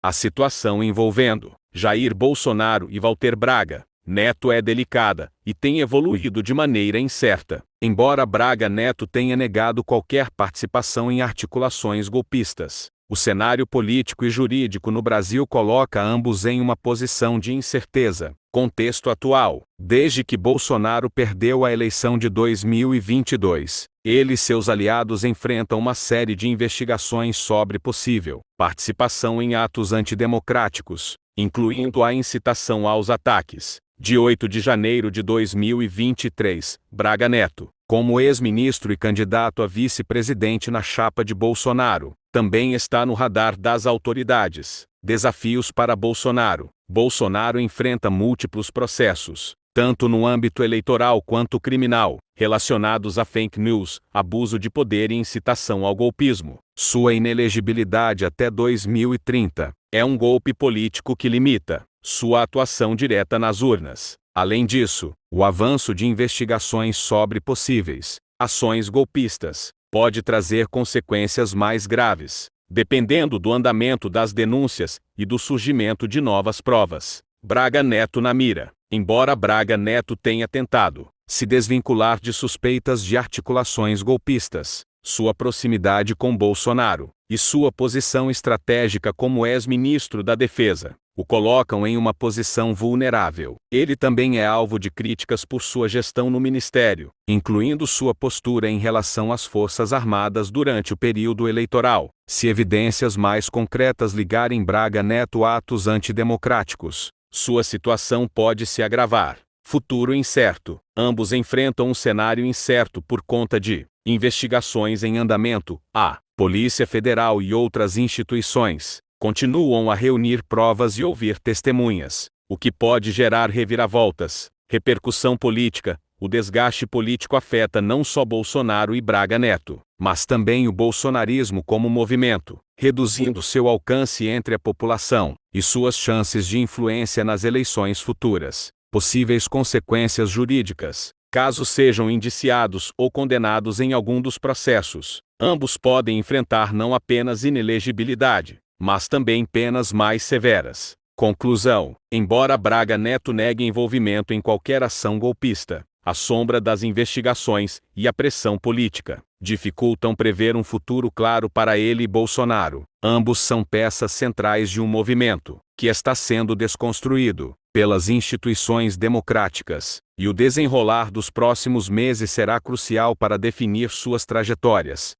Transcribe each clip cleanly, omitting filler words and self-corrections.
A situação envolvendo Jair Bolsonaro e Walter Braga Neto é delicada e tem evoluído de maneira incerta. Embora Braga Neto tenha negado qualquer participação em articulações golpistas, o cenário político e jurídico no Brasil coloca ambos em uma posição de incerteza. Contexto atual: desde que Bolsonaro perdeu a eleição de 2022, ele e seus aliados enfrentam uma série de investigações sobre possível participação em atos antidemocráticos, incluindo a incitação aos ataques. De 8 de janeiro de 2023, Braga Neto, como ex-ministro e candidato a vice-presidente na chapa de Bolsonaro, também está no radar das autoridades. Desafios para Bolsonaro: Bolsonaro enfrenta múltiplos processos, tanto no âmbito eleitoral quanto criminal, relacionados a fake news, abuso de poder e incitação ao golpismo. Sua inelegibilidade até 2030 é um golpe político que limita sua atuação direta nas urnas. Além disso, o avanço de investigações sobre possíveis ações golpistas pode trazer consequências mais graves, dependendo do andamento das denúncias e do surgimento de novas provas. Braga Neto na mira. Embora Braga Neto tenha tentado se desvincular de suspeitas de articulações golpistas, sua proximidade com Bolsonaro e sua posição estratégica como ex-ministro da Defesa o colocam em uma posição vulnerável. Ele também é alvo de críticas por sua gestão no ministério, incluindo sua postura em relação às Forças Armadas durante o período eleitoral. Se evidências mais concretas ligarem Braga Neto a atos antidemocráticos, sua situação pode se agravar. Futuro incerto: ambos enfrentam um cenário incerto por conta de investigações em andamento. A Polícia Federal e outras instituições continuam a reunir provas e ouvir testemunhas, o que pode gerar reviravoltas. Repercussão política: o desgaste político afeta não só Bolsonaro e Braga Neto, mas também o bolsonarismo como movimento, reduzindo seu alcance entre a população e suas chances de influência nas eleições futuras. Possíveis consequências jurídicas: caso sejam indiciados ou condenados em algum dos processos, ambos podem enfrentar não apenas inelegibilidade, mas também penas mais severas. Conclusão: embora Braga Neto negue envolvimento em qualquer ação golpista, a sombra das investigações e a pressão política dificultam prever um futuro claro para ele e Bolsonaro. Ambos são peças centrais de um movimento que está sendo desconstruído pelas instituições democráticas, e o desenrolar dos próximos meses será crucial para definir suas trajetórias.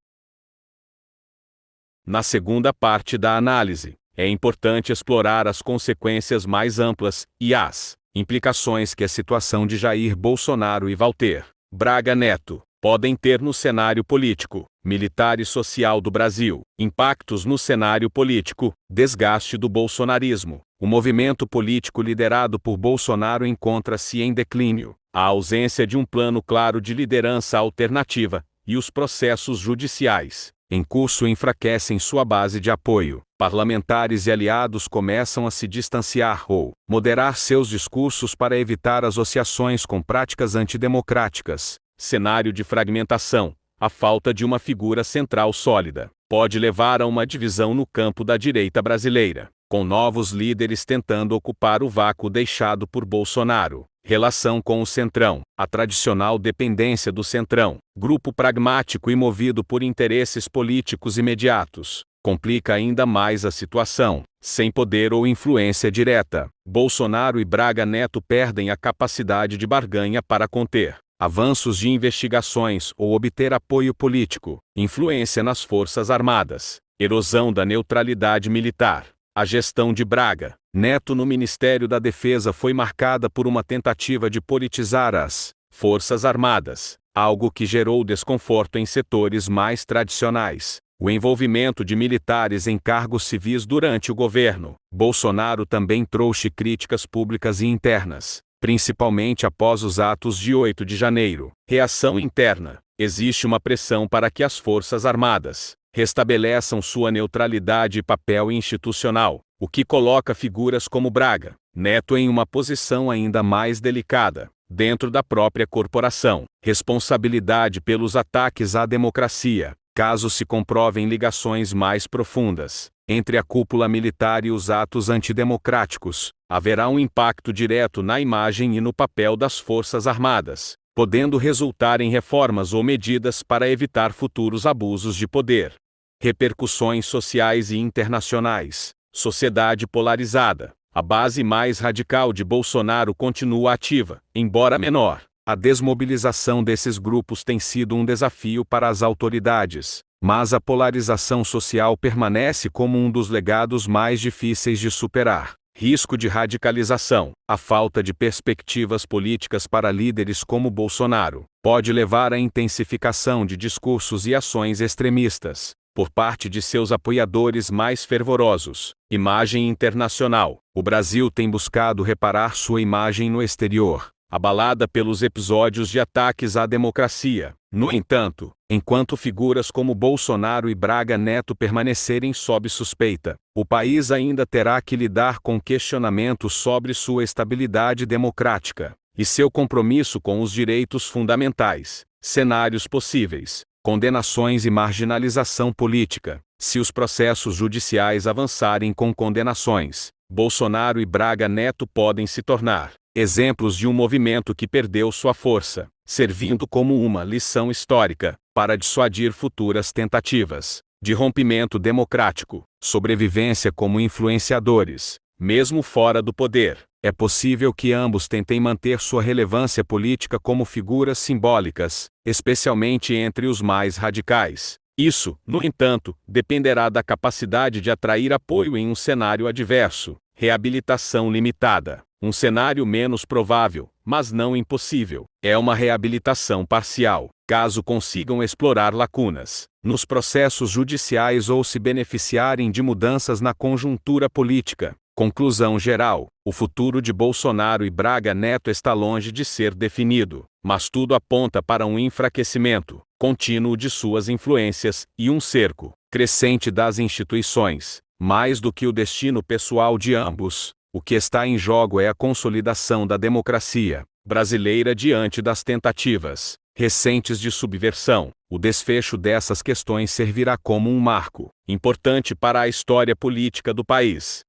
Na segunda parte da análise, é importante explorar as consequências mais amplas e as implicações que a situação de Jair Bolsonaro e Walter Braga Neto podem ter no cenário político, militar e social do Brasil. Impactos no cenário político: desgaste do bolsonarismo. O movimento político liderado por Bolsonaro encontra-se em declínio. A ausência de um plano claro de liderança alternativa e os processos judiciais em curso enfraquecem sua base de apoio. Parlamentares e aliados começam a se distanciar ou moderar seus discursos para evitar associações com práticas antidemocráticas. Cenário de fragmentação: a falta de uma figura central sólida pode levar a uma divisão no campo da direita brasileira, com novos líderes tentando ocupar o vácuo deixado por Bolsonaro. Relação com o Centrão: a tradicional dependência do Centrão, grupo pragmático e movido por interesses políticos imediatos, complica ainda mais a situação. Sem poder ou influência direta, Bolsonaro e Braga Neto perdem a capacidade de barganha para conter avanços de investigações ou obter apoio político. Influência nas Forças Armadas: erosão da neutralidade militar. A gestão de Braga Neto no Ministério da Defesa foi marcada por uma tentativa de politizar as Forças Armadas, algo que gerou desconforto em setores mais tradicionais. O envolvimento de militares em cargos civis durante o governo Bolsonaro também trouxe críticas públicas e internas, principalmente após os atos de 8 de janeiro. Reação interna: existe uma pressão para que as Forças Armadas restabeleçam sua neutralidade e papel institucional, o que coloca figuras como Braga Neto em uma posição ainda mais delicada dentro da própria corporação. Responsabilidade pelos ataques à democracia: caso se comprovem ligações mais profundas entre a cúpula militar e os atos antidemocráticos, haverá um impacto direto na imagem e no papel das Forças Armadas, podendo resultar em reformas ou medidas para evitar futuros abusos de poder. Repercussões sociais e internacionais. Sociedade polarizada. A base mais radical de Bolsonaro continua ativa, embora menor. A desmobilização desses grupos tem sido um desafio para as autoridades, mas a polarização social permanece como um dos legados mais difíceis de superar. Risco de radicalização. A falta de perspectivas políticas para líderes como Bolsonaro pode levar à intensificação de discursos e ações extremistas por parte de seus apoiadores mais fervorosos. Imagem internacional. O Brasil tem buscado reparar sua imagem no exterior, abalada pelos episódios de ataques à democracia. No entanto, enquanto figuras como Bolsonaro e Braga Neto permanecerem sob suspeita, o país ainda terá que lidar com questionamentos sobre sua estabilidade democrática e seu compromisso com os direitos fundamentais. Cenários possíveis: condenações e marginalização política. Se os processos judiciais avançarem com condenações, Bolsonaro e Braga Neto podem se tornar exemplos de um movimento que perdeu sua força, servindo como uma lição histórica para dissuadir futuras tentativas de rompimento democrático. Sobrevivência como influenciadores. Mesmo fora do poder, é possível que ambos tentem manter sua relevância política como figuras simbólicas, especialmente entre os mais radicais. Isso, no entanto, dependerá da capacidade de atrair apoio em um cenário adverso. Reabilitação limitada. Um cenário menos provável, mas não impossível, é uma reabilitação parcial, caso consigam explorar lacunas nos processos judiciais ou se beneficiarem de mudanças na conjuntura política. Conclusão geral: o futuro de Bolsonaro e Braga Neto está longe de ser definido, mas tudo aponta para um enfraquecimento contínuo de suas influências e um cerco crescente das instituições, mais do que o destino pessoal de ambos. O que está em jogo é a consolidação da democracia brasileira diante das tentativas recentes de subversão. O desfecho dessas questões servirá como um marco importante para a história política do país.